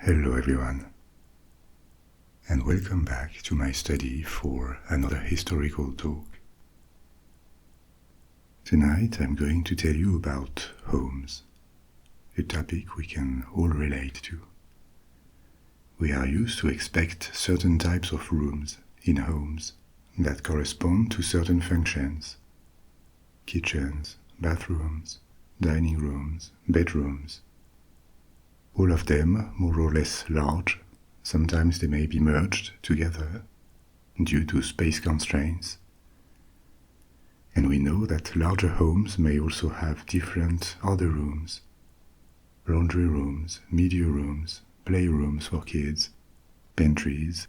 Hello everyone, and welcome back to my study for another historical talk. Tonight I'm going to tell you about homes, a topic we can all relate to. We are used to expect certain types of rooms in homes that correspond to certain functions: kitchens, bathrooms, dining rooms, bedrooms. All of them more or less large. Sometimes they may be merged together due to space constraints. And we know that larger homes may also have different other rooms: laundry rooms, media rooms, playrooms for kids, pantries,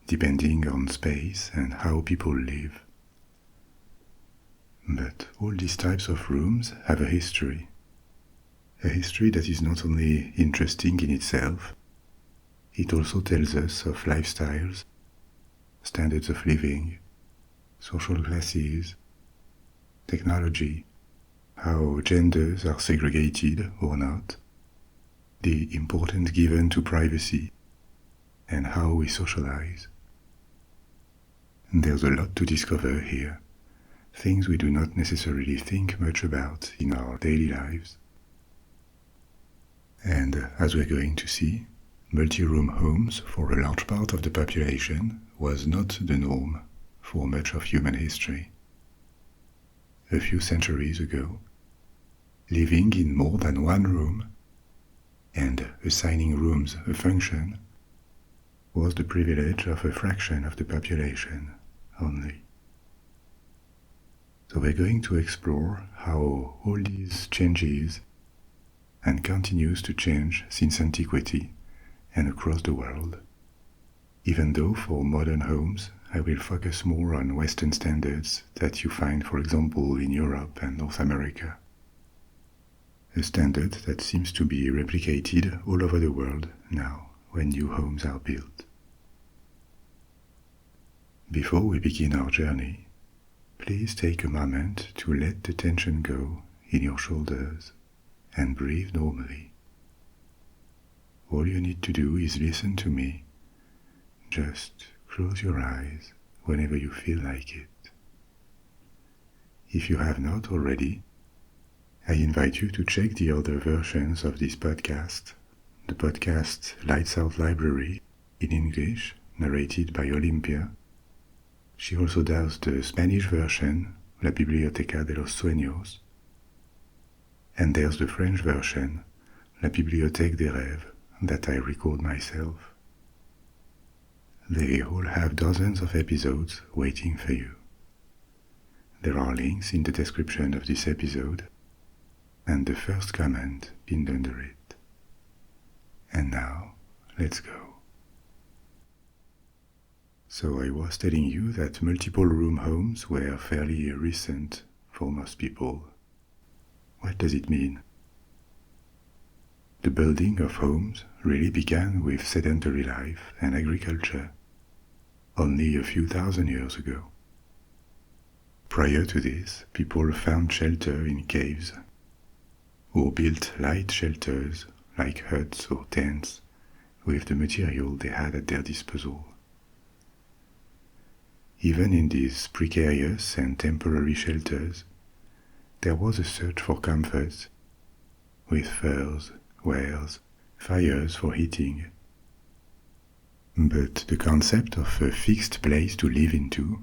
depending on space and how people live. But all these types of rooms have a history that is not only interesting in itself, it also tells us of lifestyles, standards of living, social classes, technology, how genders are segregated or not, the importance given to privacy, and how we socialize. There's a lot to discover here, things we do not necessarily think much about in our daily lives. And as we're going to see, multi-room homes for a large part of the population was not the norm for much of human history. A few centuries ago, living in more than one room and assigning rooms a function was the privilege of a fraction of the population only. So we're going to explore how all these changes and continues to change since antiquity and across the world, even though for modern homes I will focus more on Western standards that you find, for example, in Europe and North America. A standard that seems to be replicated all over the world now when new homes are built. Before we begin our journey, please take a moment to let the tension go in your shoulders and breathe normally. All you need to do is listen to me. Just close your eyes whenever you feel like it. If you have not already, I invite you to check the other versions of this podcast, the podcast Lights Out Library in English, narrated by Olimpia. She also does the Spanish version, La Biblioteca de los Sueños. And there's the French version, La Bibliothèque des Rêves, that I record myself. They all have dozens of episodes waiting for you. There are links in the description of this episode, and the first comment pinned under it. And now, let's go. So I was telling you that multiple room homes were fairly recent for most people. What does it mean? The building of homes really began with sedentary life and agriculture only a few thousand years ago. Prior to this, people found shelter in caves or built light shelters like huts or tents with the material they had at their disposal. Even in these precarious and temporary shelters, there was a search for comfort, with furs, wares, fires for heating. But the concept of a fixed place to live into,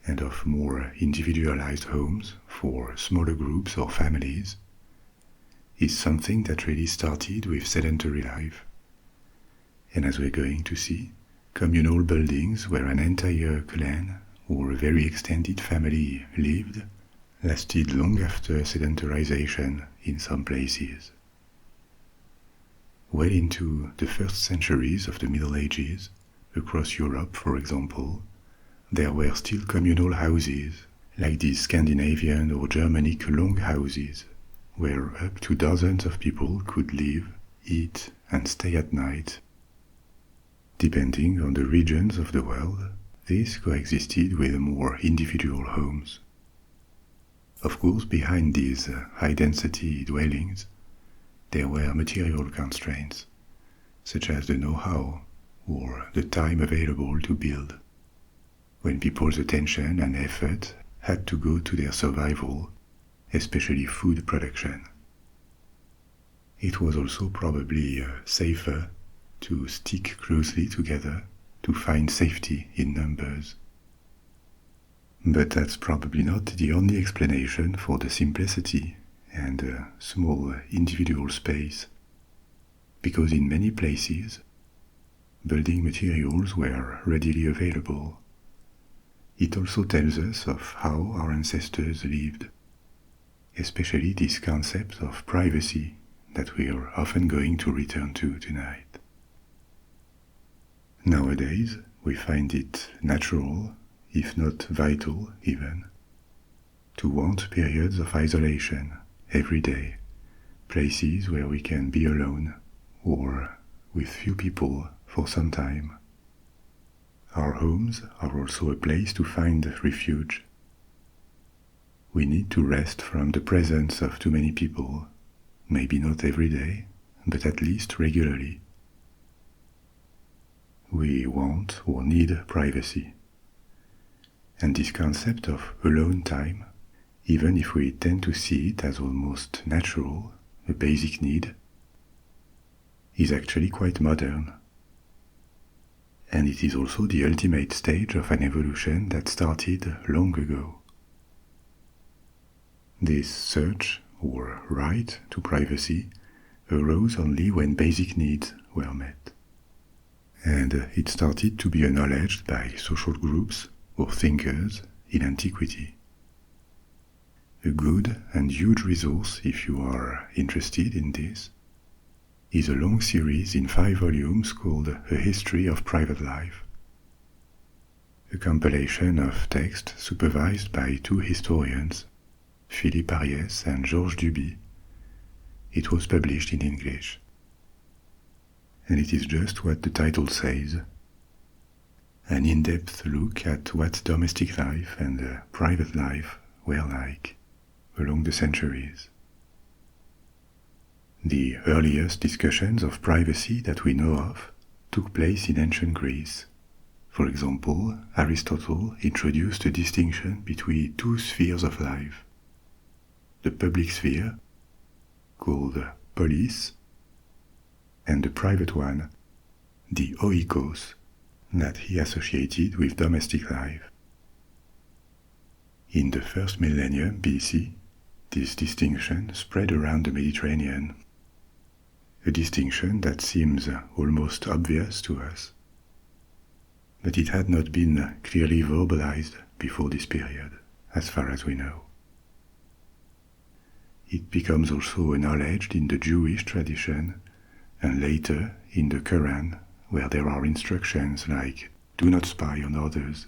and of more individualized homes for smaller groups or families, is something that really started with sedentary life. And as we're going to see, communal buildings where an entire clan or a very extended family lived lasted long after sedentarization in some places. Well into the first centuries of the Middle Ages, across Europe for example, there were still communal houses, like these Scandinavian or Germanic longhouses, where up to dozens of people could live, eat, and stay at night. Depending on the regions of the world, this coexisted with more individual homes. Of course, behind these high-density dwellings, there were material constraints, such as the know-how or the time available to build, when people's attention and effort had to go to their survival, especially food production. It was also probably safer to stick closely together to find safety in numbers. But that's probably not the only explanation for the simplicity and small individual space, because in many places, building materials were readily available. It also tells us of how our ancestors lived, especially this concept of privacy that we are often going to return to tonight. Nowadays, we find it natural, if not vital even, to want periods of isolation every day, places where we can be alone or with few people for some time. Our homes are also a place to find refuge. We need to rest from the presence of too many people, maybe not every day, but at least regularly. We want or need privacy. And this concept of alone time, even if we tend to see it as almost natural, a basic need, is actually quite modern. And it is also the ultimate stage of an evolution that started long ago. This search or right to privacy arose only when basic needs were met. And it started to be acknowledged by social groups or thinkers in antiquity. A good and huge resource, if you are interested in this, is a long series in 5 volumes called A History of Private Life, a compilation of text supervised by 2 historians, Philippe Ariès and Georges Duby. It was published in English. And it is just what the title says, an in-depth look at what domestic life and private life were like along the centuries. The earliest discussions of privacy that we know of took place in ancient Greece. For example, Aristotle introduced a distinction between 2 spheres of life. The public sphere, called polis, and the private one, the oikos, that he associated with domestic life. In the first millennium BC, this distinction spread around the Mediterranean, a distinction that seems almost obvious to us, but it had not been clearly verbalized before this period, as far as we know. It becomes also acknowledged in the Jewish tradition, and later in the Quran, where there are instructions like do not spy on others,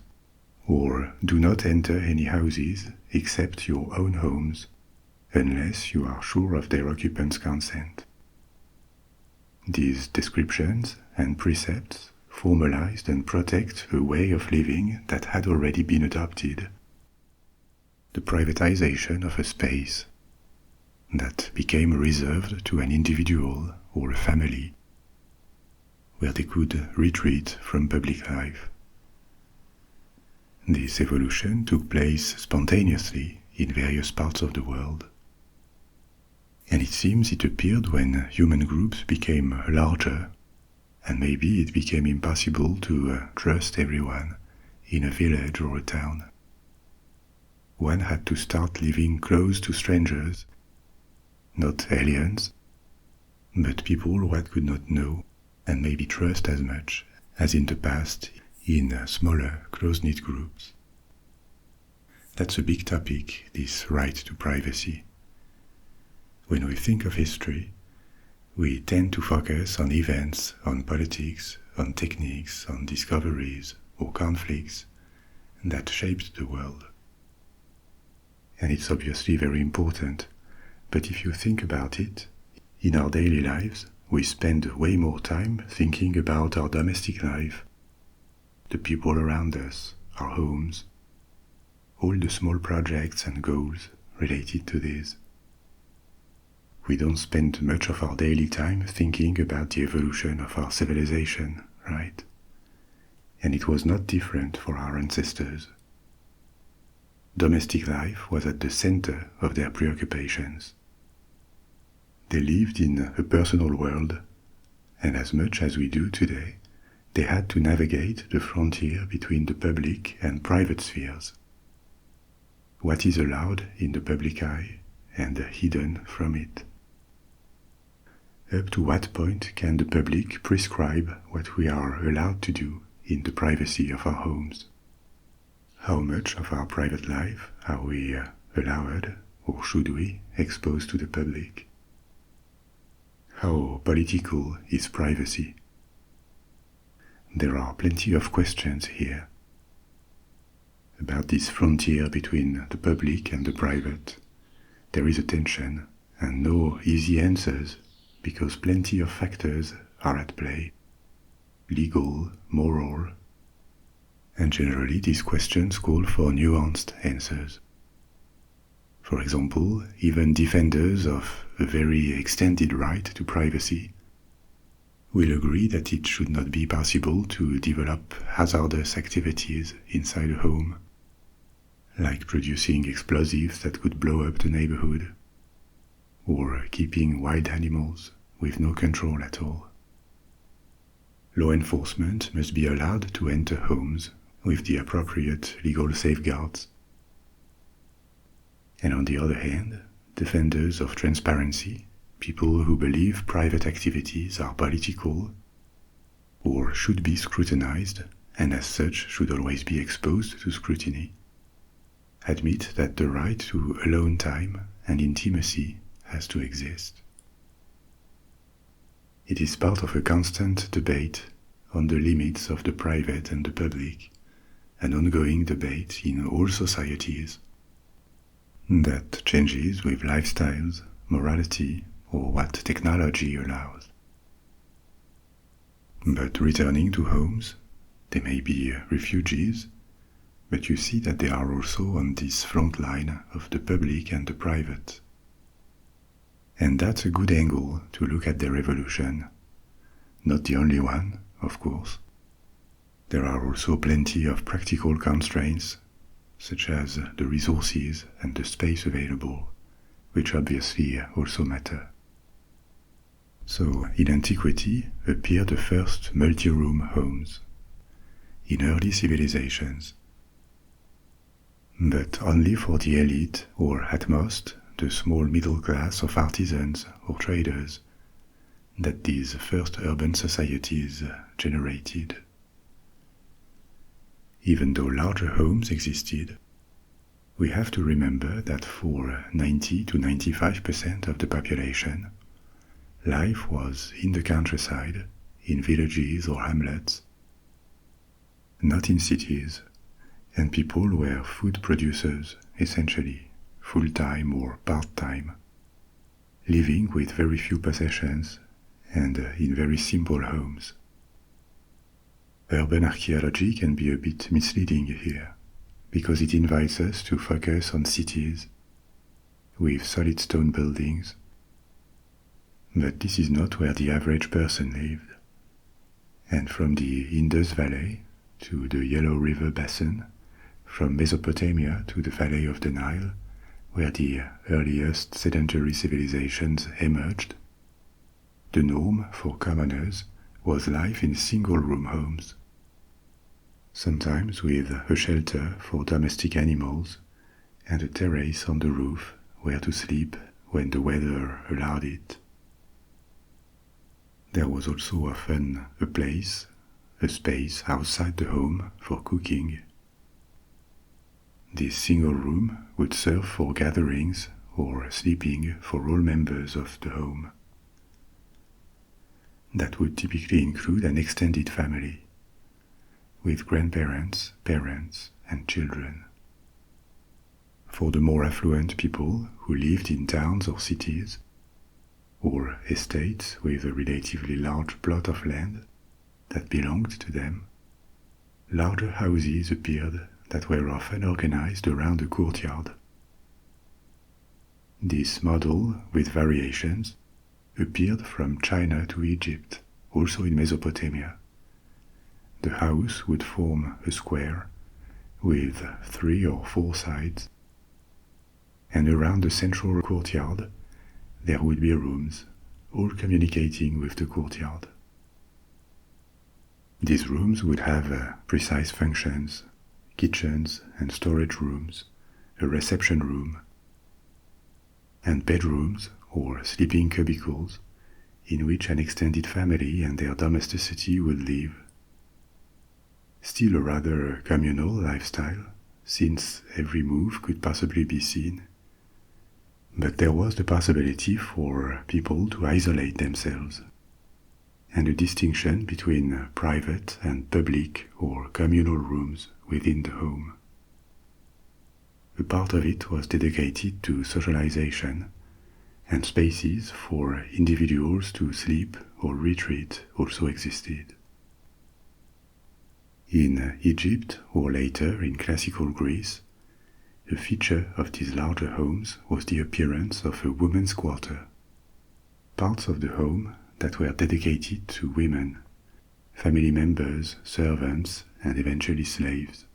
or do not enter any houses except your own homes, unless you are sure of their occupants' consent. These descriptions and precepts formalized and protect a way of living that had already been adopted, the privatization of a space that became reserved to an individual or a family, where they could retreat from public life. This evolution took place spontaneously in various parts of the world, and it seems it appeared when human groups became larger, and maybe it became impossible to trust everyone in a village or a town. One had to start living close to strangers, not aliens, but people one could not know and maybe trust as much as in the past in smaller, close-knit groups. That's a big topic, this right to privacy. When we think of history, we tend to focus on events, on politics, on techniques, on discoveries or conflicts that shaped the world. And it's obviously very important, but if you think about it, in our daily lives, we spend way more time thinking about our domestic life, the people around us, our homes, all the small projects and goals related to this. we don't spend much of our daily time thinking about the evolution of our civilization, right? And it was not different for our ancestors. Domestic life was at the center of their preoccupations. They lived in a personal world, and as much as we do today, they had to navigate the frontier between the public and private spheres. What is allowed in the public eye and hidden from it. Up to what point can the public prescribe what we are allowed to do in the privacy of our homes? How much of our private life are we allowed, or should we, expose to the public? How political is privacy? There are plenty of questions here about this frontier between the public and the private. There is a tension and no easy answers because plenty of factors are at play, legal, moral, and generally these questions call for nuanced answers. For example, even defenders of a very extended right to privacy will agree that it should not be possible to develop hazardous activities inside a home, like producing explosives that could blow up the neighborhood, or keeping wild animals with no control at all. Law enforcement must be allowed to enter homes with the appropriate legal safeguards. And on the other hand, defenders of transparency, people who believe private activities are political or should be scrutinized and as such should always be exposed to scrutiny, admit that the right to alone time and intimacy has to exist. It is part of a constant debate on the limits of the private and the public, an ongoing debate in all societies that changes with lifestyles, morality, or what technology allows. But returning to homes, they may be refugees, but you see that they are also on this front line of the public and the private. And that's a good angle to look at their evolution. Not the only one, of course. There are also plenty of practical constraints, such as the resources and the space available, which obviously also matter. So, in antiquity appeared the first multi-room homes, in early civilizations, but only for the elite or at most the small middle class of artisans or traders that these first urban societies generated. Even though larger homes existed, we have to remember that for 90 to 95% of the population, life was in the countryside, in villages or hamlets, not in cities, and people were food producers, essentially, full-time or part-time, living with very few possessions and in very simple homes. Urban archaeology can be a bit misleading here, because it invites us to focus on cities with solid stone buildings. But this is not where the average person lived. And from the Indus Valley to the Yellow River Basin, from Mesopotamia to the Valley of the Nile, where the earliest sedentary civilizations emerged, the norm for commoners was life in single-room homes, sometimes with a shelter for domestic animals and a terrace on the roof where to sleep when the weather allowed it. There was also often a place, a space outside the home for cooking. This single room would serve for gatherings or sleeping for all members of the home. That would typically include an extended family, with grandparents, parents, and children. For the more affluent people who lived in towns or cities, or estates with a relatively large plot of land that belonged to them, larger houses appeared that were often organized around a courtyard. This model, with variations, appeared from China to Egypt, also in Mesopotamia. The house would form a square with 3 or 4 sides, and around the central courtyard there would be rooms, all communicating with the courtyard. These rooms would have precise functions: kitchens and storage rooms, a reception room, and bedrooms or sleeping cubicles in which an extended family and their domesticity would live. Still a rather communal lifestyle, since every move could possibly be seen. But there was the possibility for people to isolate themselves, and a distinction between private and public or communal rooms within the home. A part of it was dedicated to socialization, and spaces for individuals to sleep or retreat also existed. In Egypt, or later in classical Greece, a feature of these larger homes was the appearance of a women's quarter, parts of the home that were dedicated to women, family members, servants, and eventually slaves.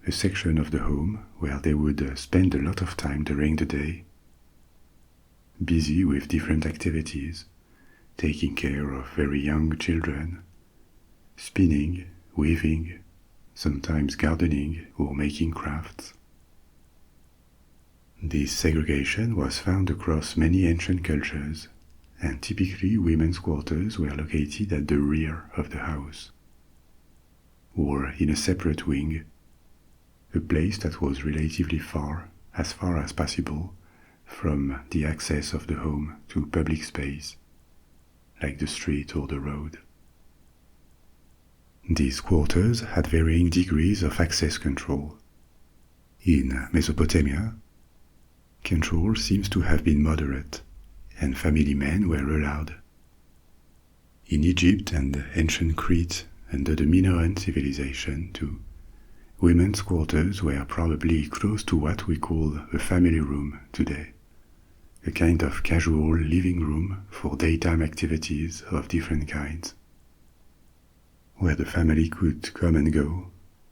A section of the home where they would spend a lot of time during the day, busy with different activities, taking care of very young children, spinning, weaving, sometimes gardening or making crafts. This segregation was found across many ancient cultures, and typically women's quarters were located at the rear of the house, or in a separate wing, a place that was relatively far as possible, from the access of the home to public space, like the street or the road. These quarters had varying degrees of access control. In Mesopotamia, control seems to have been moderate, and family men were allowed. In Egypt and ancient Crete, under the Minoan civilization too, women's quarters were probably close to what we call a family room today, a kind of casual living room for daytime activities of different kinds, where the family could come and go,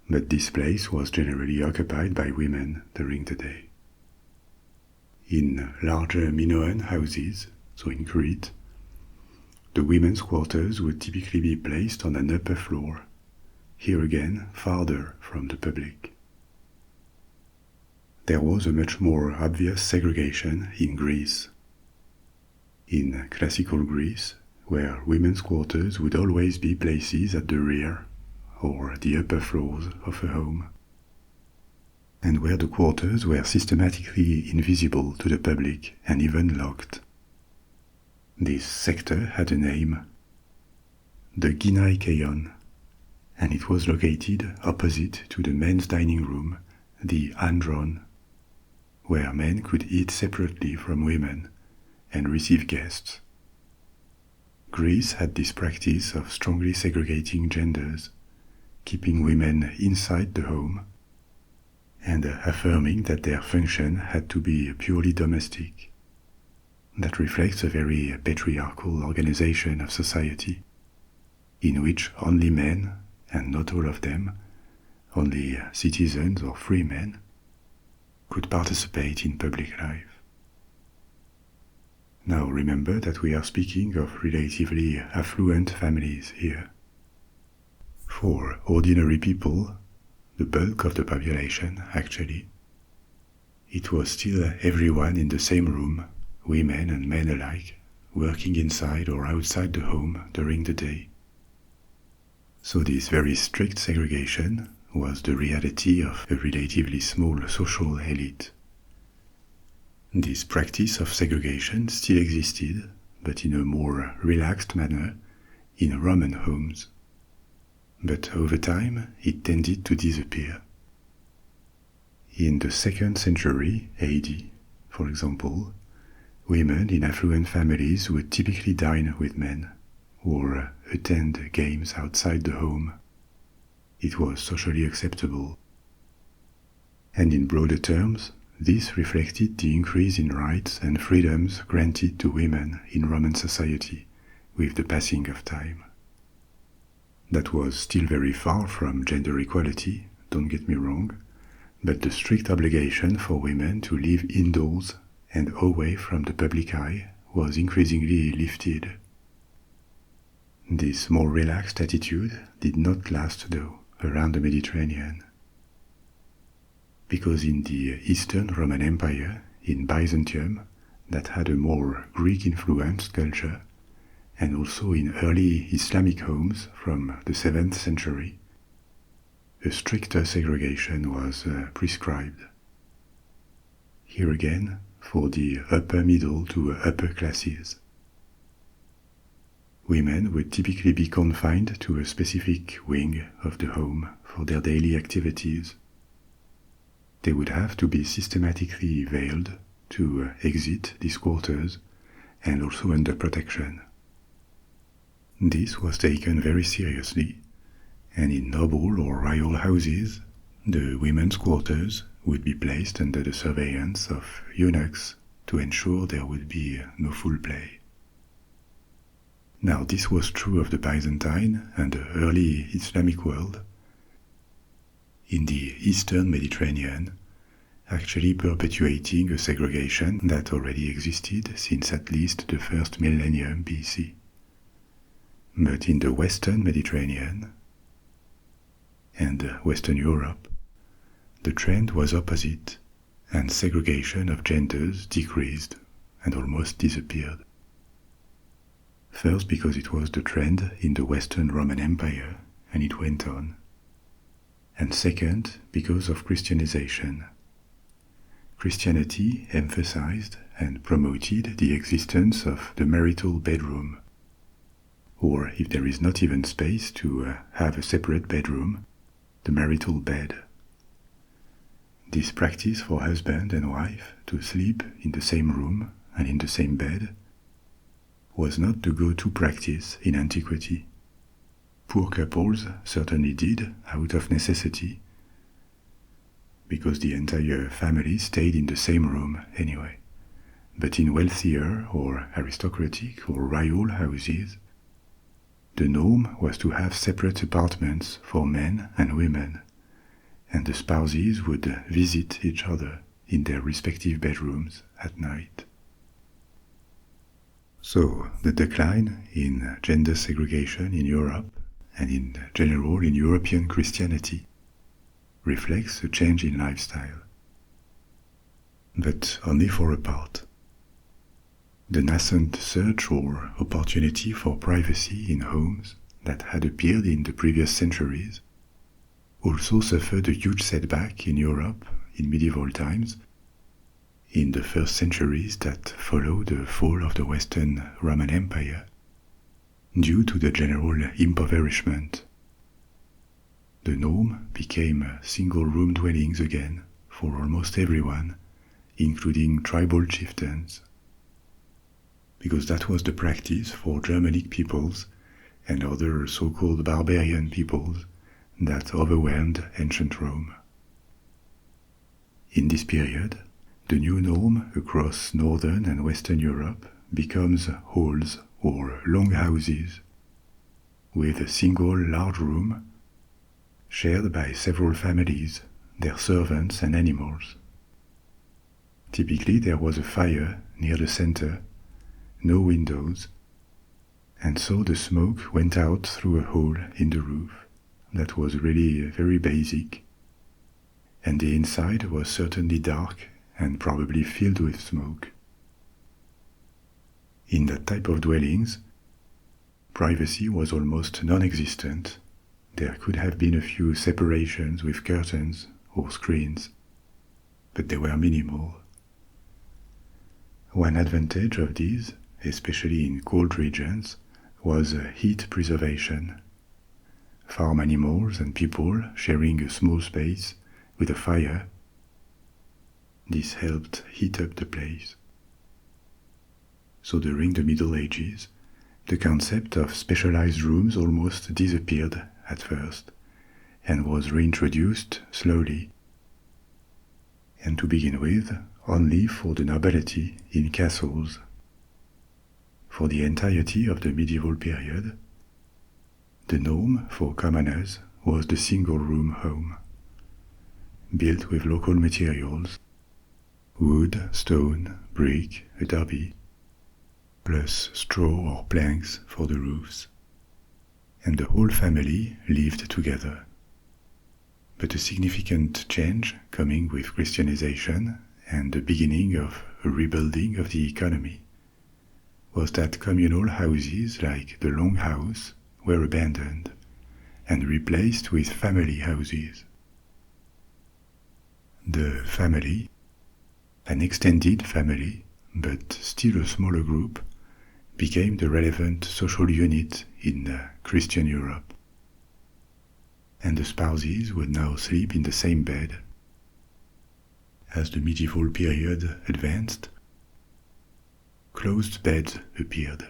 but this place was generally occupied by women during the day. In larger Minoan houses, so in Crete, the women's quarters would typically be placed on an upper floor, here again farther from the public. There was a much more obvious segregation in Greece. In classical Greece, where women's quarters would always be places at the rear or the upper floors of a home, and where the quarters were systematically invisible to the public and even locked. This sector had a name, the Ginaikeion, and it was located opposite to the men's dining room, the andron, where men could eat separately from women and receive guests. Greece had this practice of strongly segregating genders, keeping women inside the home, and affirming that their function had to be purely domestic. That reflects a very patriarchal organization of society, in which only men, and not all of them, only citizens or free men, could participate in public life. Now remember that we are speaking of relatively affluent families here. For ordinary people, the bulk of the population actually, it was still everyone in the same room, women and men alike, working inside or outside the home during the day. So this very strict segregation was the reality of a relatively small social elite. This practice of segregation still existed, but in a more relaxed manner, in Roman homes. But over time, it tended to disappear. In the 2nd century AD, for example, women in affluent families would typically dine with men, or attend games outside the home. It was socially acceptable. And in broader terms, this reflected the increase in rights and freedoms granted to women in Roman society with the passing of time. That was still very far from gender equality, don't get me wrong, but the strict obligation for women to live indoors and away from the public eye was increasingly lifted. This more relaxed attitude did not last, though, around the Mediterranean, because in the Eastern Roman Empire, in Byzantium, that had a more Greek-influenced culture, and also in early Islamic homes from the 7th century, a stricter segregation was prescribed. Here again, for the upper middle to upper classes. Women would typically be confined to a specific wing of the home for their daily activities. They would have to be systematically veiled to exit these quarters and also under protection. This was taken very seriously, and in noble or royal houses, the women's quarters would be placed under the surveillance of eunuchs to ensure there would be no foul play. Now this was true of the Byzantine and the early Islamic world. In the Eastern Mediterranean, actually perpetuating a segregation that already existed since at least the first millennium BC. But in the Western Mediterranean and Western Europe, the trend was opposite, and segregation of genders decreased and almost disappeared. First because it was the trend in the Western Roman Empire, and it went on. And second, because of Christianization. Christianity emphasized and promoted the existence of the marital bedroom, or if there is not even space to have a separate bedroom, the marital bed. This practice for husband and wife to sleep in the same room and in the same bed was not the go-to practice in antiquity. Poor couples certainly did out of necessity, because the entire family stayed in the same room anyway. But in wealthier or aristocratic or royal houses, the norm was to have separate apartments for men and women, and the spouses would visit each other in their respective bedrooms at night. So, the decline in gender segregation in Europe and in general in European Christianity reflects a change in lifestyle, but only for a part. The nascent search or opportunity for privacy in homes that had appeared in the previous centuries also suffered a huge setback in Europe in medieval times, in the first centuries that followed the fall of the Western Roman Empire, due to the general impoverishment. The norm became single-room dwellings again for almost everyone, including tribal chieftains, because that was the practice for Germanic peoples and other so-called barbarian peoples that overwhelmed ancient Rome. In this period, the new norm across northern and western Europe becomes halls or longhouses, with a single large room shared by several families, their servants and animals. Typically there was a fire near the center, no windows, and so the smoke went out through a hole in the roof that was really very basic, and the inside was certainly dark and probably filled with smoke. In that type of dwellings, privacy was almost non-existent. There could have been a few separations with curtains or screens, but they were minimal. One advantage of these, especially in cold regions, was heat preservation. Farm animals and people sharing a small space with a fire. This helped heat up the place. So during the Middle Ages, the concept of specialized rooms almost disappeared at first, and was reintroduced slowly. and to begin with, only for the nobility in castles. For the entirety of the medieval period, the norm for commoners was the single-room home, built with local materials, wood, stone, brick, adobe, plus straw or planks for the roofs, and the whole family lived together. But a significant change coming with Christianization and the beginning of a rebuilding of the economy was that communal houses like the longhouse were abandoned and replaced with family houses. The family, an extended family, but still a smaller group, became the relevant social unit in Christian Europe. And the spouses would now sleep in the same bed. As the medieval period advanced, closed beds appeared,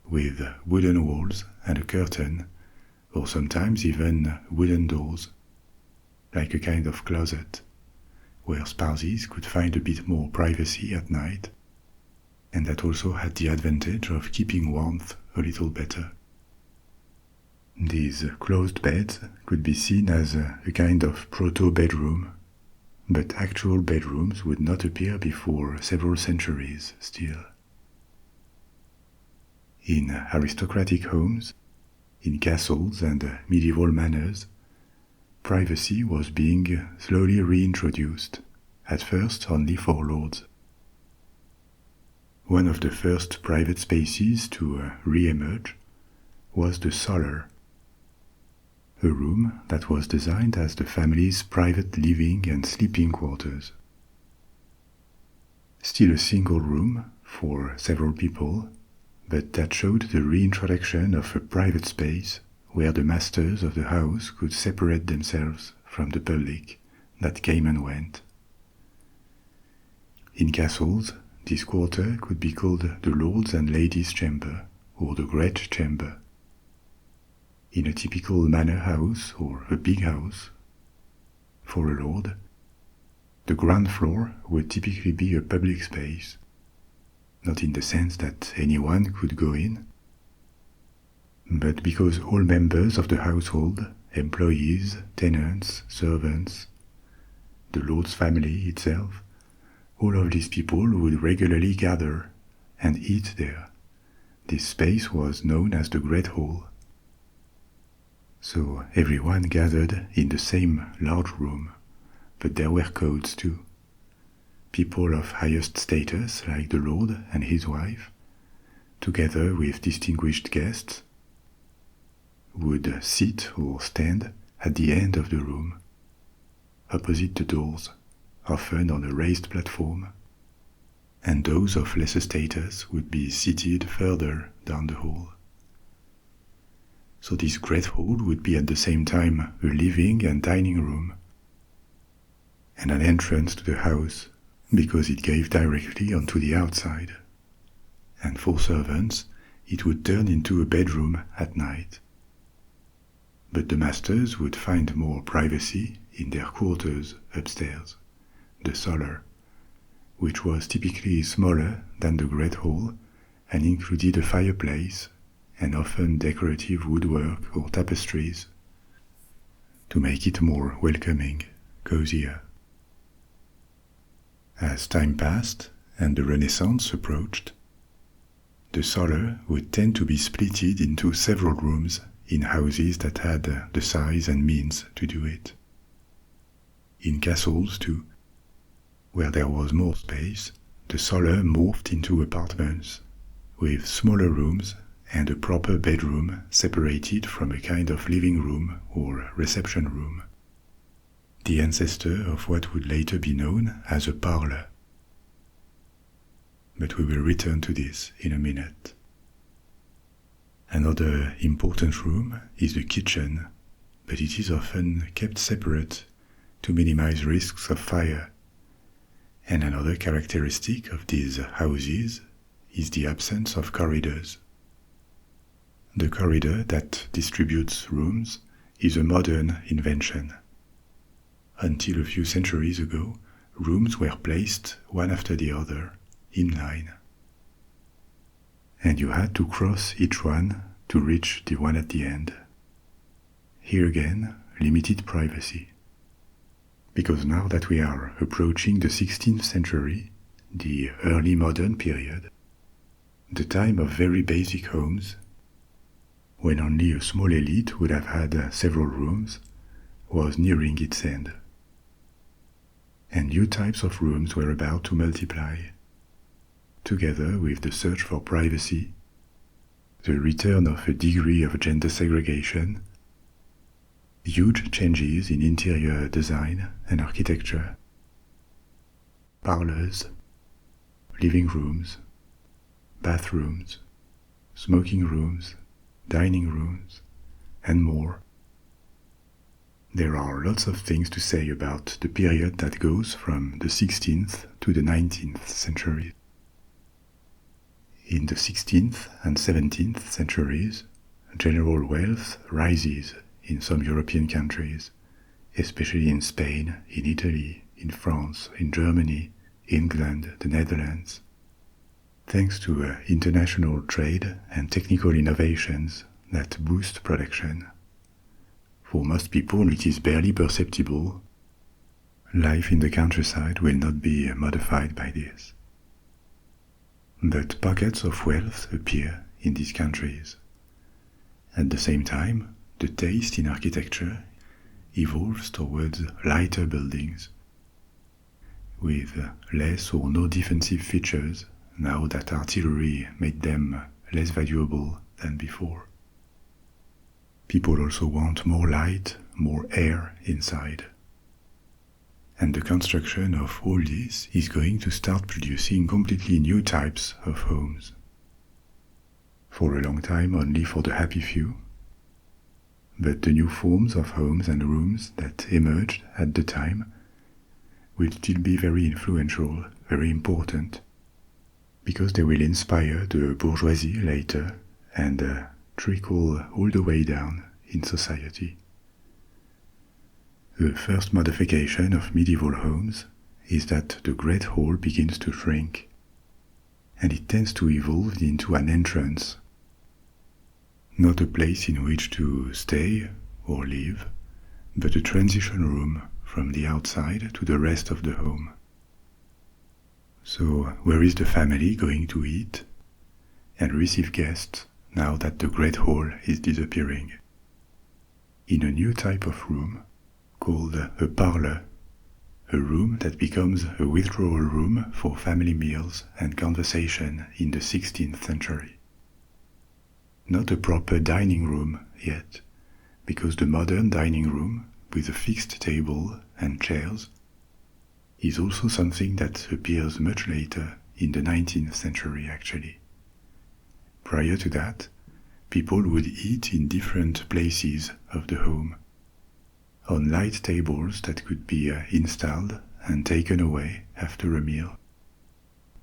with wooden walls and a curtain, or sometimes even wooden doors, like a kind of closet, where spouses could find a bit more privacy at night, and that also had the advantage of keeping warmth a little better. These closed beds could be seen as a kind of proto-bedroom, but actual bedrooms would not appear before several centuries still. In aristocratic homes, in castles and medieval manors, privacy was being slowly reintroduced, at first only for lords. One of the first private spaces to re-emerge was the solar, a room that was designed as the family's private living and sleeping quarters. Still a single room for several people, but that showed the reintroduction of a private space where the masters of the house could separate themselves from the public that came and went. In castles, this quarter could be called the Lord's and Ladies' Chamber or the Great Chamber. In a typical manor house or a big house, for a lord, the ground floor would typically be a public space, not in the sense that anyone could go in, but because all members of the household, employees, tenants, servants, the lord's family itself, all of these people would regularly gather and eat there. This space was known as the Great Hall. So everyone gathered in the same large room, but there were codes too. People of highest status, like the lord and his wife, together with distinguished guests, would sit or stand at the end of the room, opposite the doors, often on a raised platform, and those of lesser status would be seated further down the hall. So this great hall would be at the same time a living and dining room, and an entrance to the house, because it gave directly onto the outside. And for servants, it would turn into a bedroom at night. But the masters would find more privacy in their quarters upstairs, the solar, which was typically smaller than the great hall and included a fireplace and often decorative woodwork or tapestries to make it more welcoming, cozier. As time passed and the Renaissance approached, the solar would tend to be splitted into several rooms in houses that had the size and means to do it. In castles, too, where there was more space, the solar morphed into apartments, with smaller rooms and a proper bedroom separated from a kind of living room or reception room, the ancestor of what would later be known as a parlor. But we will return to this in a minute. Another important room is the kitchen, but it is often kept separate to minimize risks of fire. And another characteristic of these houses is the absence of corridors. The corridor that distributes rooms is a modern invention. Until a few centuries ago, rooms were placed one after the other, in line. And you had to cross each one to reach the one at the end. Here again, limited privacy. Because now that we are approaching the 16th century, the early modern period, the time of very basic homes, when only a small elite would have had several rooms, was nearing its end. And new types of rooms were about to multiply. Together with the search for privacy, the return of a degree of gender segregation, huge changes in interior design and architecture, parlors, living rooms, bathrooms, smoking rooms, dining rooms, and more. There are lots of things to say about the period that goes from the 16th to the 19th century. In the 16th and 17th centuries, general wealth rises in some European countries, especially in Spain, in Italy, in France, in Germany, England, the Netherlands, thanks to international trade and technical innovations that boost production. For most people it is barely perceptible. Life in the countryside will not be modified by this. But pockets of wealth appear in these countries. At the same time, the taste in architecture evolves towards lighter buildings, with less or no defensive features now that artillery made them less valuable than before. People also want more light, more air inside. And the construction of all this is going to start producing completely new types of homes. For a long time only for the happy few, but the new forms of homes and rooms that emerged at the time will still be very influential, very important, because they will inspire the bourgeoisie later and trickle all the way down in society. The first modification of medieval homes is that the great hall begins to shrink, and it tends to evolve into an entrance, not a place in which to stay or live, but a transition room from the outside to the rest of the home. So, where is the family going to eat and receive guests now that the great hall is disappearing? In a new type of room called a parlor, a room that becomes a withdrawal room for family meals and conversation in the 16th century. Not a proper dining room yet, because the modern dining room with a fixed table and chairs is also something that appears much later in the 19th century actually. Prior to that, people would eat in different places of the home, on light tables that could be installed and taken away after a meal.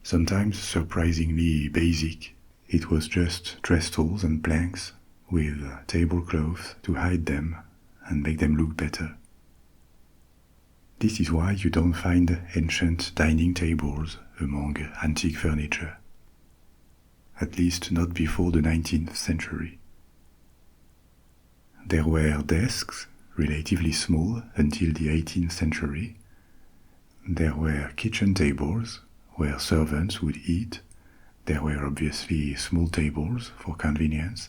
Sometimes surprisingly basic, it was just trestles and planks with tablecloths to hide them and make them look better. This is why you don't find ancient dining tables among antique furniture, at least not before the 19th century. There were desks, relatively small until the 18th century. There were kitchen tables where servants would eat. There were obviously small tables for convenience,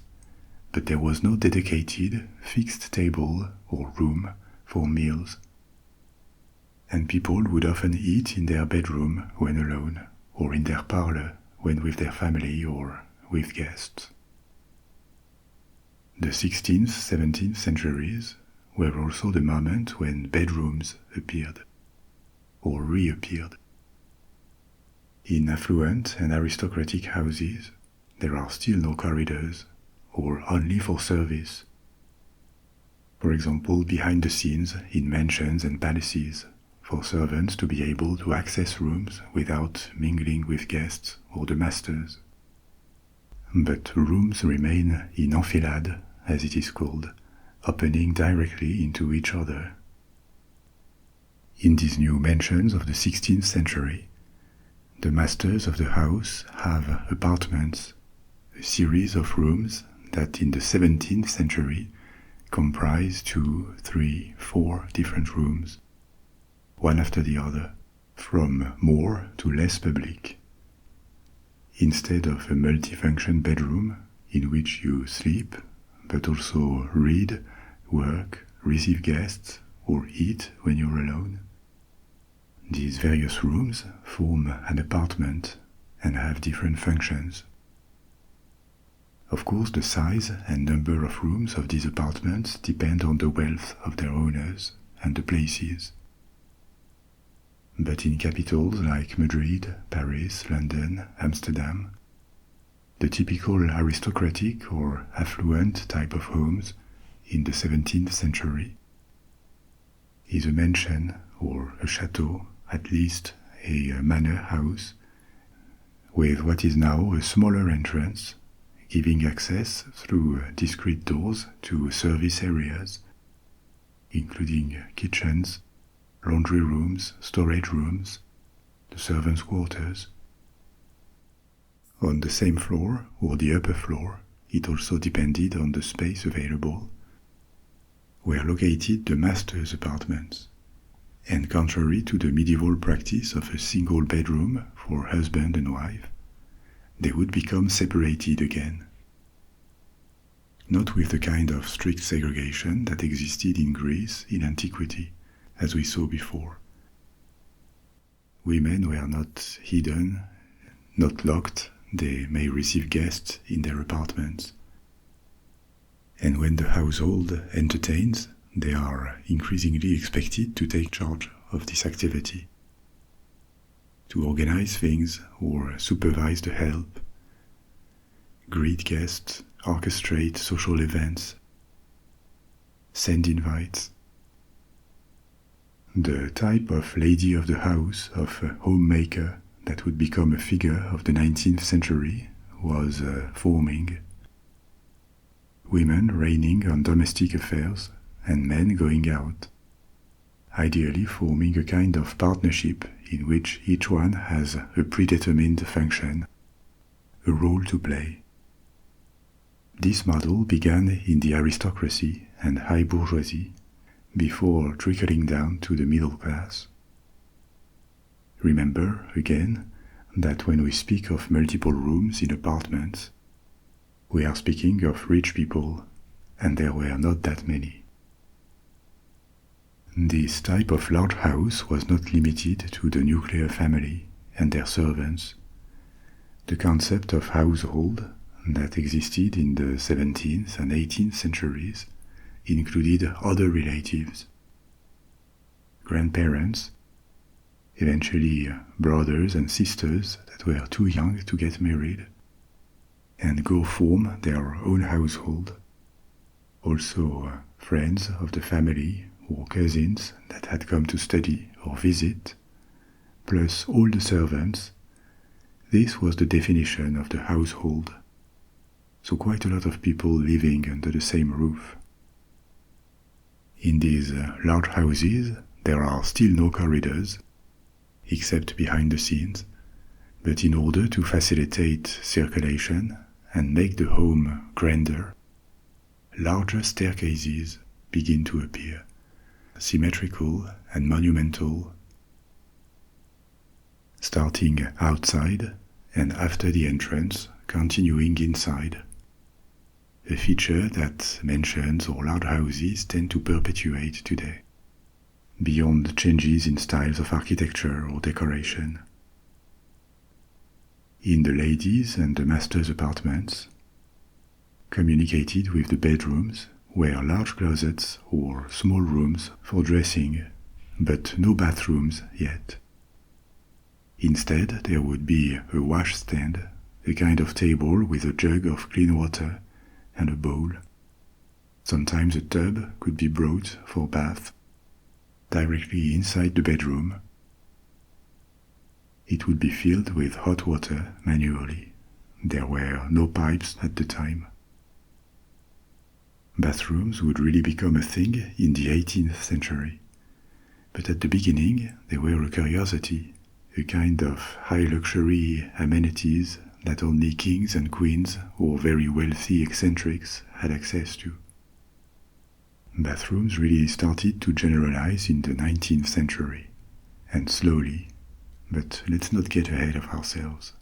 but there was no dedicated fixed table or room for meals. And people would often eat in their bedroom when alone, or in their parlor when with their family or with guests. The 16th, 17th centuries were also the moment when bedrooms appeared, or reappeared. In affluent and aristocratic houses, there are still no corridors, or only for service. For example, behind the scenes in mansions and palaces, for servants to be able to access rooms without mingling with guests or the masters. But rooms remain in enfilade, as it is called, opening directly into each other. In these new mansions of the 16th century, the masters of the house have apartments, a series of rooms that in the 17th century comprise 2, 3, 4 different rooms, one after the other, from more to less public. Instead of a multifunction bedroom in which you sleep, but also read, work, receive guests, or eat when you're alone, these various rooms form an apartment and have different functions. Of course, the size and number of rooms of these apartments depend on the wealth of their owners and the places. But in capitals like Madrid, Paris, London, Amsterdam, the typical aristocratic or affluent type of homes in the 17th century is a mansion or a chateau, at least a manor house, with what is now a smaller entrance, giving access through discrete doors to service areas, including kitchens, laundry rooms, storage rooms, the servants' quarters. On the same floor or the upper floor, it also depended on the space available, were located the master's apartments, and contrary to the medieval practice of a single bedroom for husband and wife, they would become separated again. Not with the kind of strict segregation that existed in Greece in antiquity, as we saw before. Women were not hidden, not locked, they may receive guests in their apartments. And when the household entertains, they are increasingly expected to take charge of this activity, to organize things or supervise the help, greet guests, orchestrate social events, send invites. The type of lady of the house, of a homemaker that would become a figure of the 19th century was forming. Women reigning on domestic affairs and men going out, ideally forming a kind of partnership in which each one has a predetermined function, a role to play. This model began in the aristocracy and high bourgeoisie, before trickling down to the middle class. Remember, again, that when we speak of multiple rooms in apartments, we are speaking of rich people, and there were not that many. This type of large house was not limited to the nuclear family and their servants. The concept of household that existed in the 17th and 18th centuries included other relatives, grandparents, eventually brothers and sisters that were too young to get married and go form their own household, also friends of the family or cousins that had come to study or visit, plus all the servants. This was the definition of the household. So quite a lot of people living under the same roof. In these large houses, there are still no corridors, except behind the scenes, but in order to facilitate circulation and make the home grander, larger staircases begin to appear, symmetrical and monumental, starting outside and after the entrance continuing inside, a feature that mansions or large houses tend to perpetuate today, beyond changes in styles of architecture or decoration. In the ladies' and the masters' apartments, communicated with the bedrooms, were large closets or small rooms for dressing, but no bathrooms yet. Instead, there would be a washstand, a kind of table with a jug of clean water and a bowl. Sometimes a tub could be brought for bath, directly inside the bedroom. It would be filled with hot water manually. There were no pipes at the time. Bathrooms would really become a thing in the 18th century, But at the beginning, they were a curiosity, a kind of high-luxury amenities that only kings and queens or very wealthy eccentrics had access to. Bathrooms really started to generalize in the 19th century, and slowly, but let's not get ahead of ourselves.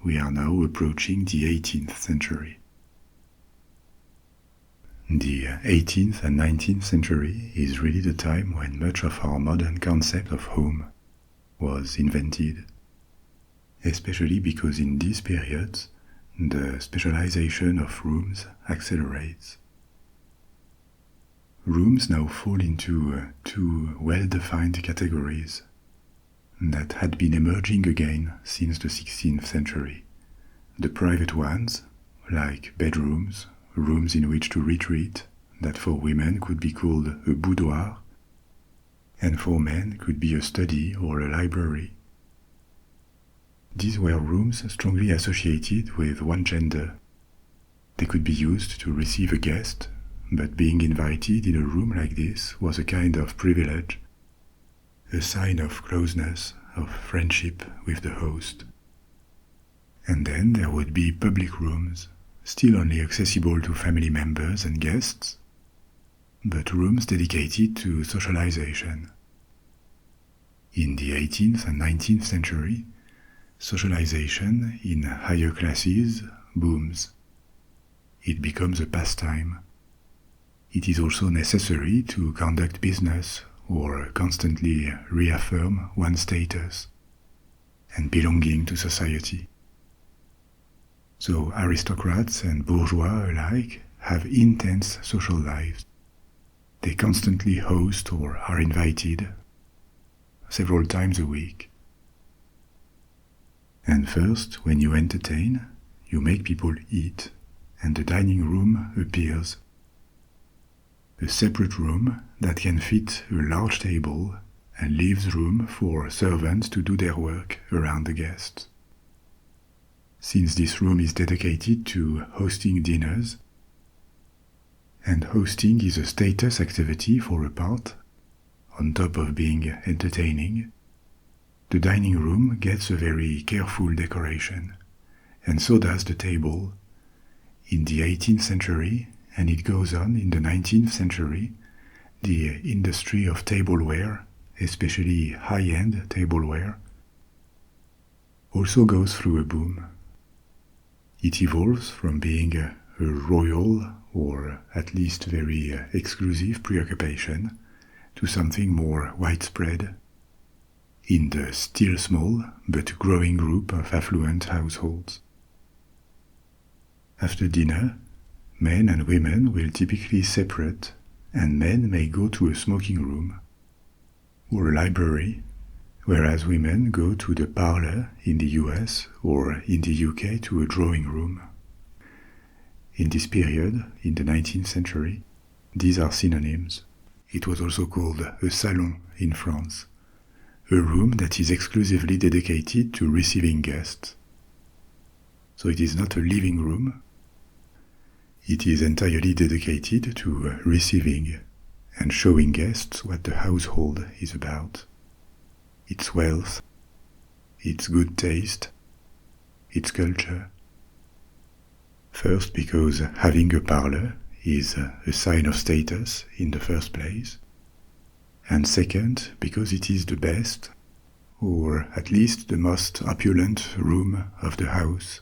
We are now approaching the 18th century. The 18th and 19th century is really the time when much of our modern concept of home was invented, especially because in these periods the specialization of rooms accelerates. Rooms now fall into two well-defined categories that had been emerging again since the 16th century. The private ones, like bedrooms, rooms in which to retreat, that for women could be called a boudoir, and for men could be a study or a library. These were rooms strongly associated with one gender. They could be used to receive a guest, but being invited in a room like this was a kind of privilege, a sign of closeness, of friendship with the host. And then there would be public rooms, still only accessible to family members and guests, but rooms dedicated to socialization. In the 18th and 19th century, socialization in higher classes booms. It becomes a pastime. It is also necessary to conduct business or constantly reaffirm one's status and belonging to society. So aristocrats and bourgeois alike have intense social lives. They constantly host or are invited several times a week. And first, when you entertain, you make people eat, and the dining room appears. A separate room that can fit a large table and leaves room for servants to do their work around the guests. Since this room is dedicated to hosting dinners, and hosting is a status activity for a part, on top of being entertaining, the dining room gets a very careful decoration, and so does the table. In the 18th century, and it goes on in the 19th century, the industry of tableware, especially high-end tableware, also goes through a boom. It evolves from being a royal or at least very exclusive preoccupation to something more widespread in the still small but growing group of affluent households. After dinner, men and women will typically separate, and men may go to a smoking room or a library, whereas women go to the parlor in the US or in the UK to a drawing room. In this period, in the 19th century, these are synonyms. It was also called a salon in France, a room that is exclusively dedicated to receiving guests. So it is not a living room. It is entirely dedicated to receiving and showing guests what the household is about, its wealth, its good taste, its culture. First, because having a parlor is a sign of status in the first place, and second, because it is the best, or at least the most opulent room of the house.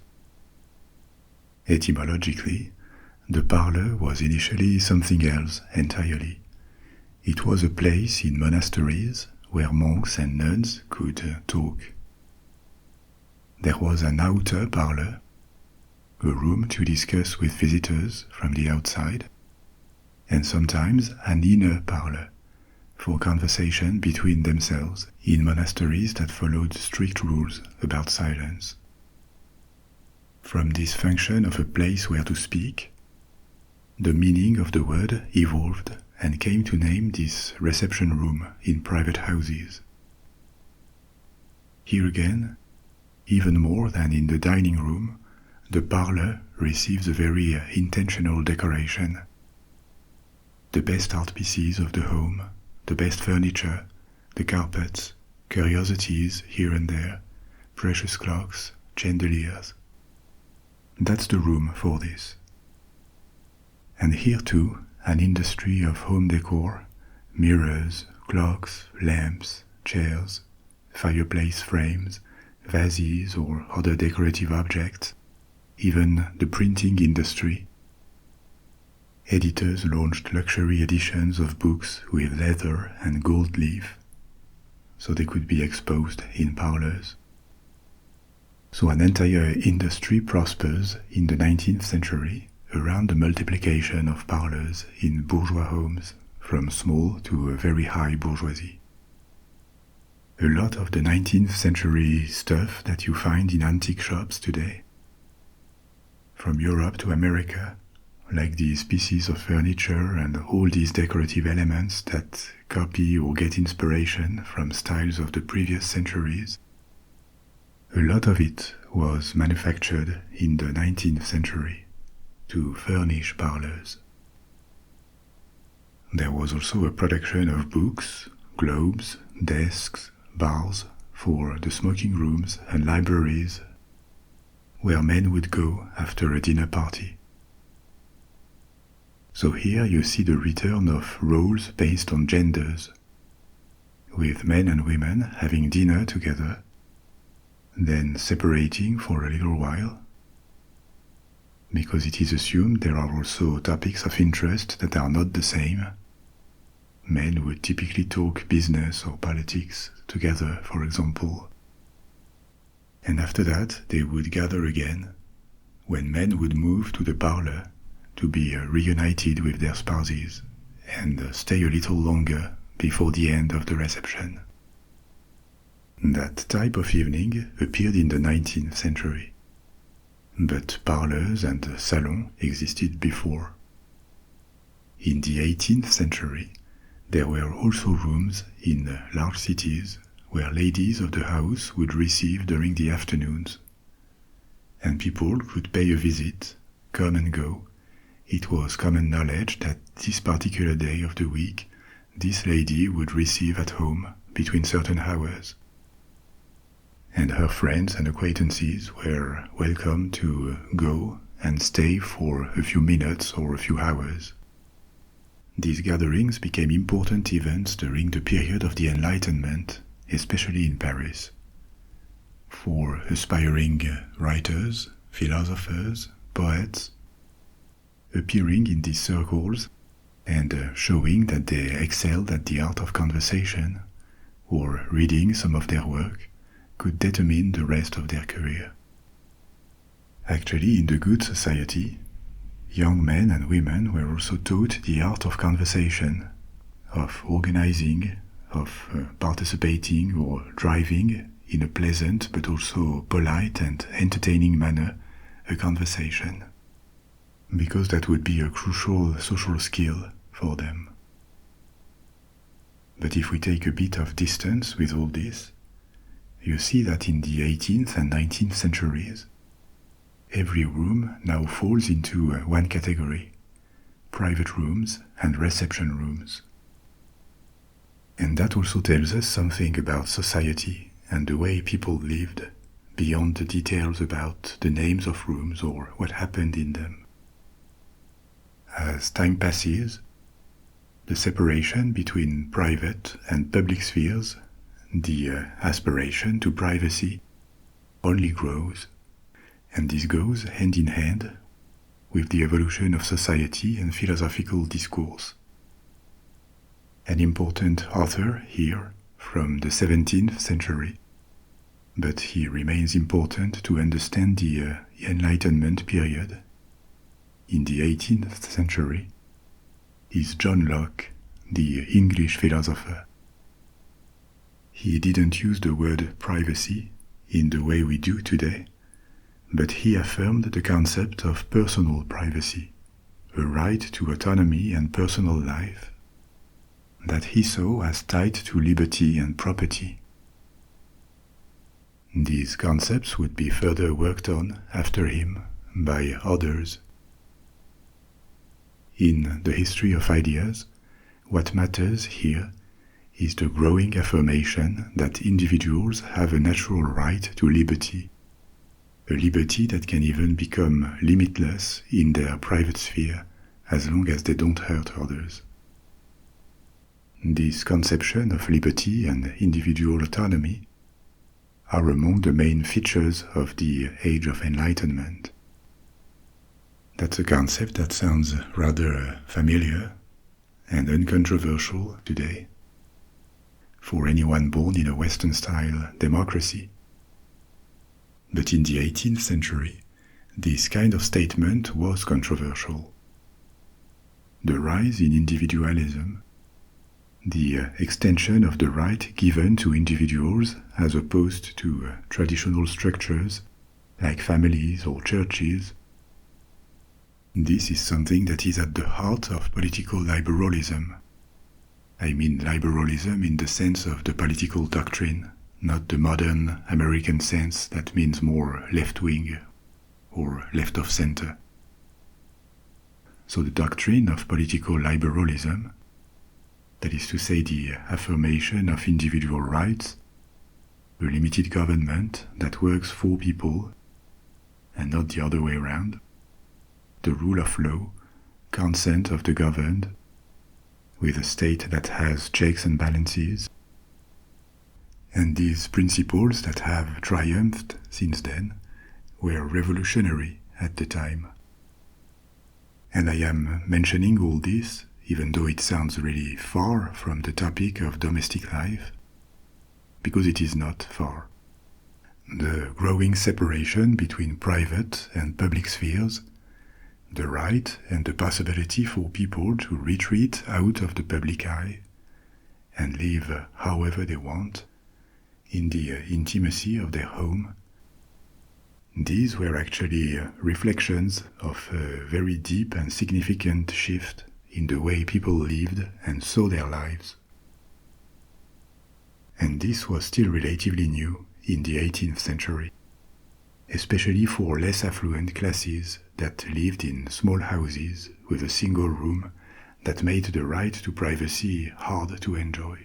Etymologically, the parlor was initially something else entirely. It was a place in monasteries where monks and nuns could talk. There was an outer parlor, a room to discuss with visitors from the outside, and sometimes an inner parlor for conversation between themselves in monasteries that followed strict rules about silence. From this function of a place where to speak, the meaning of the word evolved and came to name this reception room in private houses. Here again, even more than in the dining room, the parlor receives a very intentional decoration. The best art pieces of the home, the best furniture, the carpets, curiosities here and there, precious clocks, chandeliers. That's the room for this. And here too, an industry of home decor, mirrors, clocks, lamps, chairs, fireplace frames, vases or other decorative objects, even the printing industry. Editors launched luxury editions of books with leather and gold leaf, so they could be exposed in parlors. So an entire industry prospers in the 19th century around the multiplication of parlors in bourgeois homes, from small to a very high bourgeoisie. A lot of the 19th century stuff that you find in antique shops today, from Europe to America, like these pieces of furniture and all these decorative elements that copy or get inspiration from styles of the previous centuries, a lot of it was manufactured in the 19th century to furnish parlors. There was also a production of books, globes, desks, bars for the smoking rooms and libraries where men would go after a dinner party. So here you see the return of roles based on genders, with men and women having dinner together, then separating for a little while, because it is assumed there are also topics of interest that are not the same. Men would typically talk business or politics together, for example. And after that, they would gather again, when men would move to the parlor to be reunited with their spouses and stay a little longer before the end of the reception. That type of evening appeared in the 19th century. But parlors and salons existed before. In the 18th century, there were also rooms in large cities where ladies of the house would receive during the afternoons. And people could pay a visit, come and go. It was common knowledge that this particular day of the week, this lady would receive at home between certain hours. And her friends and acquaintances were welcome to go and stay for a few minutes or a few hours. These gatherings became important events during the period of the Enlightenment, especially in Paris. For aspiring writers, philosophers, poets, appearing in these circles and showing that they excelled at the art of conversation, or reading some of their work, could determine the rest of their career. Actually, in the good society, young men and women were also taught the art of conversation, of organizing, of participating or driving in a pleasant but also polite and entertaining manner a conversation, because that would be a crucial social skill for them. But if we take a bit of distance with all this, you see that in the 18th and 19th centuries, every room now falls into one category: private rooms and reception rooms. And that also tells us something about society and the way people lived, beyond the details about the names of rooms or what happened in them. As time passes, the separation between private and public spheres, the aspiration to privacy, only grows, and this goes hand in hand with the evolution of society and philosophical discourse. An important author here from the 17th century, but he remains important to understand the Enlightenment period in the 18th century, is John Locke, the English philosopher. He didn't use the word privacy in the way we do today, but he affirmed the concept of personal privacy, a right to autonomy and personal life, that he saw as tied to liberty and property. These concepts would be further worked on after him by others. In the history of ideas, what matters here is the growing affirmation that individuals have a natural right to liberty, a liberty that can even become limitless in their private sphere as long as they don't hurt others. This conception of liberty and individual autonomy are among the main features of the Age of Enlightenment. That's a concept that sounds rather familiar and uncontroversial today for anyone born in a Western-style democracy. But in the 18th century, this kind of statement was controversial. The rise in individualism, the extension of the right given to individuals as opposed to traditional structures like families or churches, this is something that is at the heart of political liberalism. I mean liberalism in the sense of the political doctrine, not the modern American sense that means more left-wing or left of center. So the doctrine of political liberalism, that is to say the affirmation of individual rights, a limited government that works for people and not the other way around, the rule of law, consent of the governed, with a state that has checks and balances, and these principles that have triumphed since then were revolutionary at the time. And I am mentioning all this, even though it sounds really far from the topic of domestic life, because it is not far. The growing separation between private and public spheres, the right and the possibility for people to retreat out of the public eye and live however they want in the intimacy of their home. These were actually reflections of a very deep and significant shift in the way people lived and saw their lives. And this was still relatively new in the 18th century, especially for less affluent classes that lived in small houses with a single room that made the right to privacy hard to enjoy.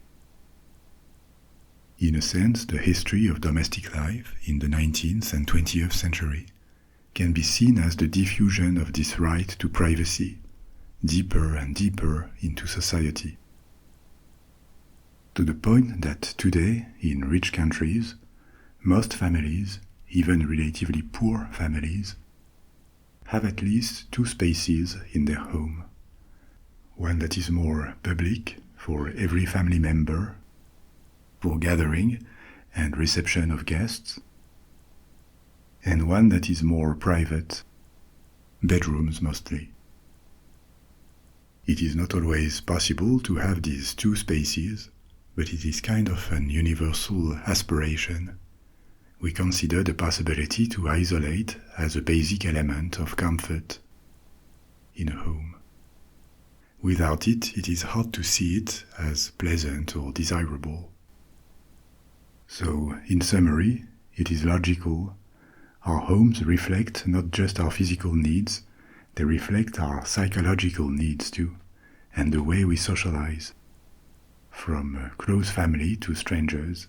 In a sense, the history of domestic life in the 19th and 20th century can be seen as the diffusion of this right to privacy deeper and deeper into society. To the point that today, in rich countries, most families, even relatively poor families, have at least two spaces in their home. One that is more public for every family member, for gathering and reception of guests, and one that is more private, bedrooms mostly. It is not always possible to have these two spaces, but it is kind of an universal aspiration. We consider the possibility to isolate as a basic element of comfort in a home. Without it, it is hard to see it as pleasant or desirable. So, in summary, it is logical. Our homes reflect not just our physical needs, they reflect our psychological needs too, and the way we socialize, from close family to strangers.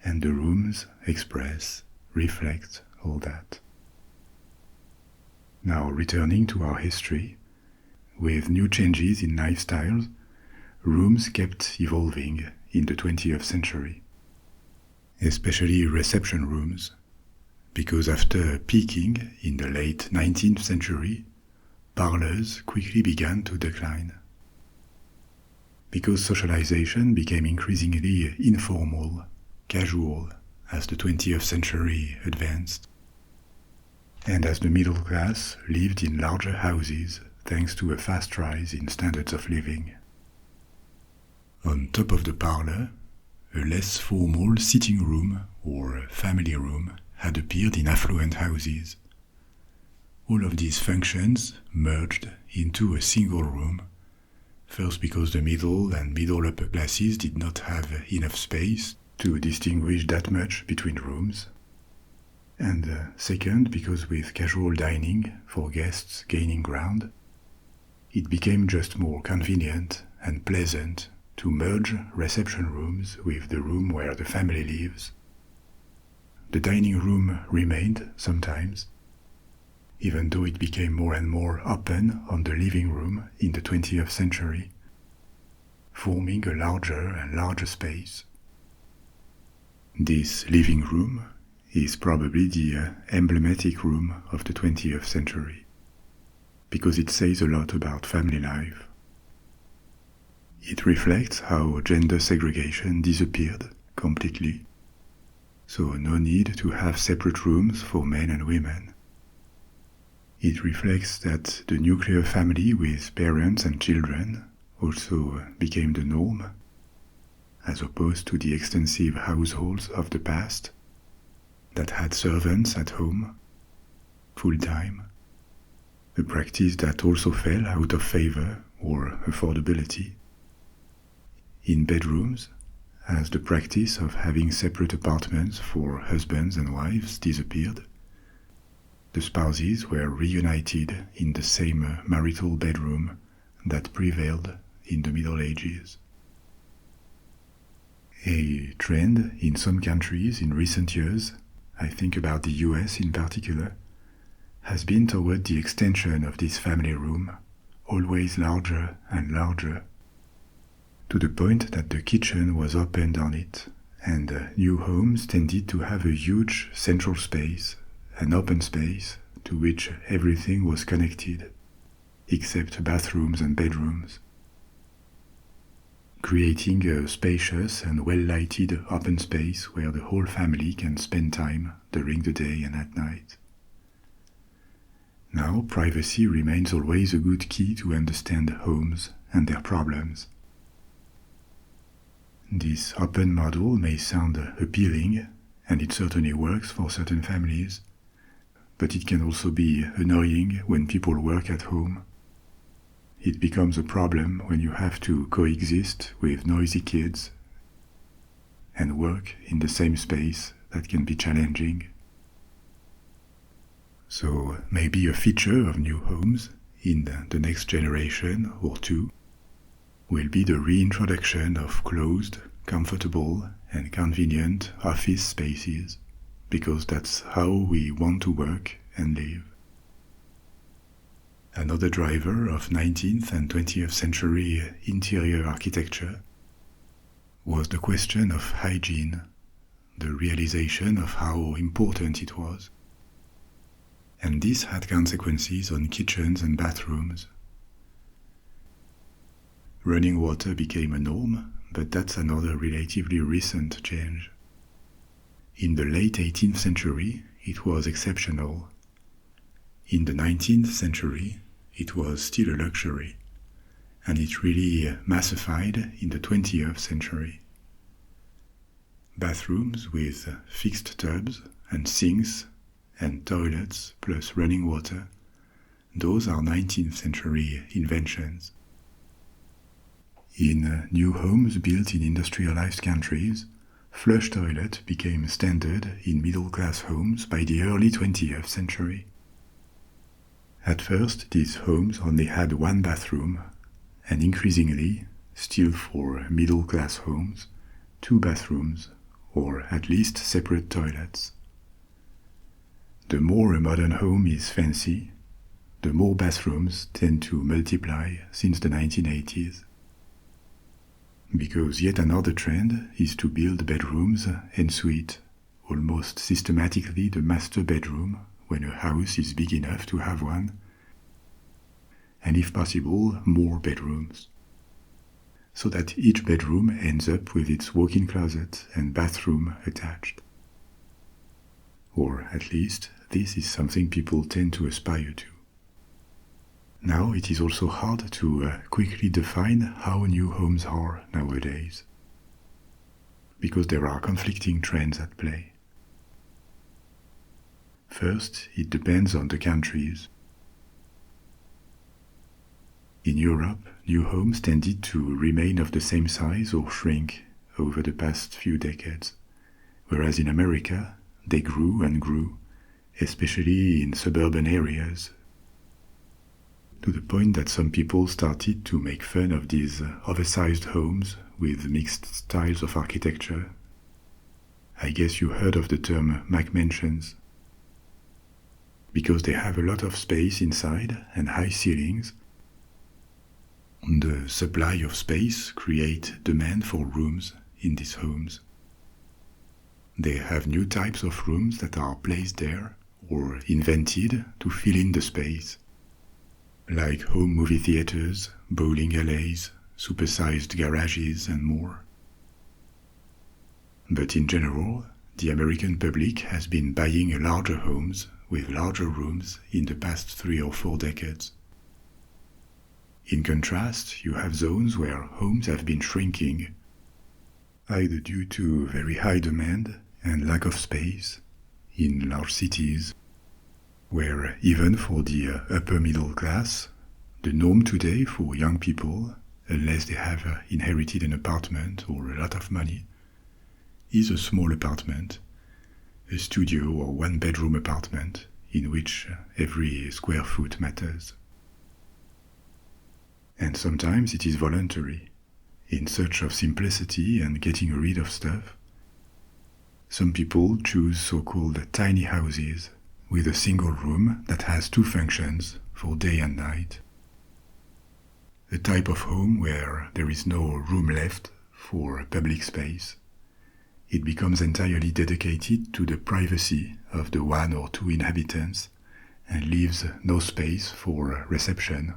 And the rooms express, reflect all that. Now, returning to our history, with new changes in lifestyles, rooms kept evolving in the 20th century, especially reception rooms, because after peaking in the late 19th century, parlors quickly began to decline. Because socialization became increasingly informal, casual, as the 20th century advanced, and as the middle class lived in larger houses thanks to a fast rise in standards of living. On top of the parlor, a less formal sitting room or family room had appeared in affluent houses. All of these functions merged into a single room, first because the middle and middle upper classes did not have enough space to distinguish that much between rooms, and second because with casual dining for guests gaining ground, it became just more convenient and pleasant to merge reception rooms with the room where the family lives. The dining room remained sometimes, even though it became more and more open on the living room in the 20th century, forming a larger and larger space. This living room is probably the emblematic room of the 20th century, because it says a lot about family life. It reflects how gender segregation disappeared completely, so no need to have separate rooms for men and women. It reflects that the nuclear family with parents and children also became the norm, as opposed to the extensive households of the past that had servants at home, full-time, a practice that also fell out of favor or affordability. In bedrooms, as the practice of having separate apartments for husbands and wives disappeared, the spouses were reunited in the same marital bedroom that prevailed in the Middle Ages. A trend in some countries in recent years, I think about the US in particular, has been toward the extension of this family room, always larger and larger, to the point that the kitchen was opened on it, and new homes tended to have a huge central space, an open space to which everything was connected, except bathrooms and bedrooms, creating a spacious and well-lighted open space where the whole family can spend time during the day and at night. Now, privacy remains always a good key to understand homes and their problems. This open model may sound appealing, and it certainly works for certain families, but it can also be annoying when people work at home. It becomes a problem when you have to coexist with noisy kids and work in the same space. That can be challenging. So maybe a feature of new homes in the next generation or two will be the reintroduction of closed, comfortable and convenient office spaces, because that's how we want to work and live. Another driver of 19th and 20th century interior architecture was the question of hygiene, the realization of how important it was. And this had consequences on kitchens and bathrooms. Running water became a norm, but that's another relatively recent change. In the late 18th century, it was exceptional. In the 19th century, it was still a luxury, and it really massified in the 20th century. Bathrooms with fixed tubs and sinks and toilets plus running water, those are 19th century inventions. In new homes built in industrialized countries, flush toilet became standard in middle-class homes by the early 20th century. At first, these homes only had one bathroom, and increasingly, still for middle-class homes, two bathrooms, or at least separate toilets. The more a modern home is fancy, the more bathrooms tend to multiply since the 1980s. Because yet another trend is to build bedrooms en suite, almost systematically the master bedroom when a house is big enough to have one, and if possible, more bedrooms, so that each bedroom ends up with its walk-in closet and bathroom attached. Or at least, this is something people tend to aspire to. Now it is also hard to quickly define how new homes are nowadays, because there are conflicting trends at play. First, it depends on the countries. In Europe, new homes tended to remain of the same size or shrink over the past few decades, whereas in America, they grew and grew, especially in suburban areas, to the point that some people started to make fun of these oversized homes with mixed styles of architecture. I guess you heard of the term McMansions, because they have a lot of space inside and high ceilings. The supply of space creates demand for rooms in these homes. They have new types of rooms that are placed there or invented to fill in the space, like home movie theaters, bowling alleys, supersized garages, and more. But in general, the American public has been buying larger homes with larger rooms in the past 3 or 4 decades. In contrast, you have zones where homes have been shrinking, either due to very high demand and lack of space in large cities, where even for the upper middle class, the norm today for young people, unless they have inherited an apartment or a lot of money, is a small apartment, a studio or one-bedroom apartment in which every square foot matters. And sometimes it is voluntary, in search of simplicity and getting rid of stuff. Some people choose so-called tiny houses with a single room that has 2 functions for day and night. A type of home where there is no room left for public space. It becomes entirely dedicated to the privacy of the 1 or 2 inhabitants and leaves no space for reception.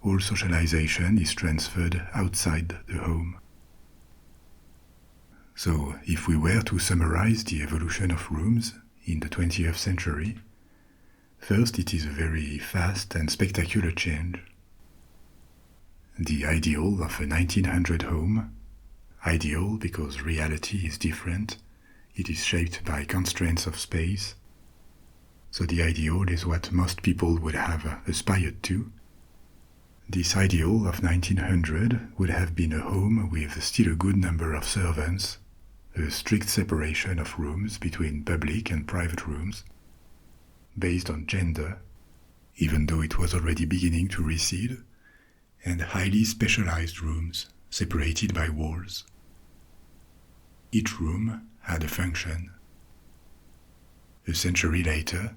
All socialization is transferred outside the home. So, if we were to summarize the evolution of rooms in the 20th century, first it is a very fast and spectacular change. The ideal of a 1900 home, ideal because reality is different, it is shaped by constraints of space, so the ideal is what most people would have aspired to. This ideal of 1900 would have been a home with still a good number of servants, a strict separation of rooms between public and private rooms, based on gender, even though it was already beginning to recede, and highly specialized rooms separated by walls. Each room had a function. A century later,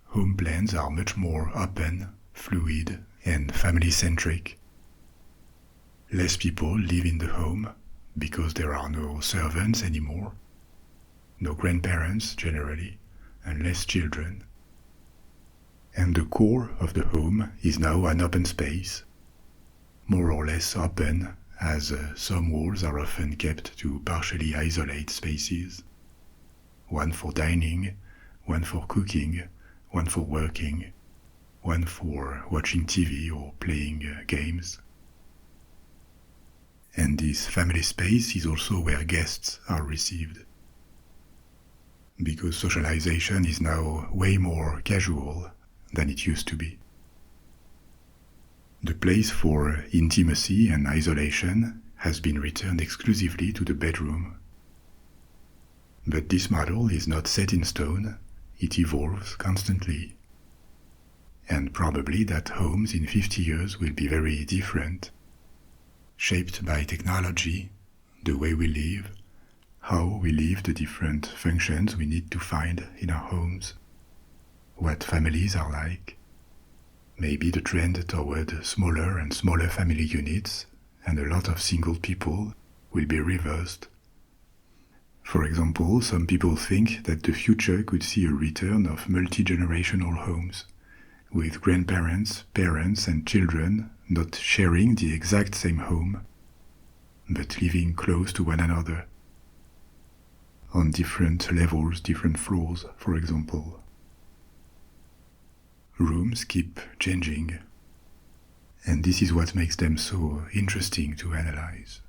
home plans are much more open, fluid, and family-centric. Less people live in the home because there are no servants anymore, no grandparents generally, and less children. And the core of the home is now an open space, more or less open, as some walls are often kept to partially isolate spaces. One for dining, one for cooking, one for working, one for watching TV or playing games. And this family space is also where guests are received. Because socialization is now way more casual than it used to be. The place for intimacy and isolation has been returned exclusively to the bedroom. But this model is not set in stone, it evolves constantly. And probably that homes in 50 years will be very different, shaped by technology, the way we live, how we live the different functions we need to find in our homes, what families are like. Maybe the trend toward smaller and smaller family units and a lot of single people will be reversed. For example, some people think that the future could see a return of multi-generational homes, with grandparents, parents and children not sharing the exact same home, but living close to one another, on different levels, different floors, for example. Rooms keep changing, and this is what makes them so interesting to analyze.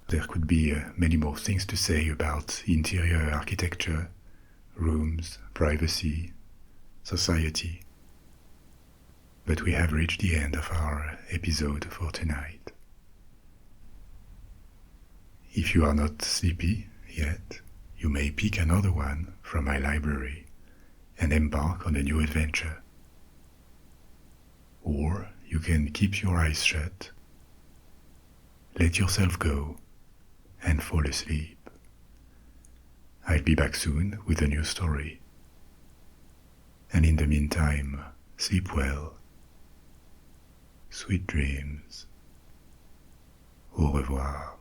There could be many more things to say about interior architecture, rooms, privacy, society, but we have reached the end of our episode for tonight. If you are not sleepy yet, you may pick another one from my library and embark on a new adventure. or you can keep your eyes shut, let yourself go, and fall asleep. I'll be back soon with a new story. And in the meantime, sleep well. Sweet dreams. Au revoir.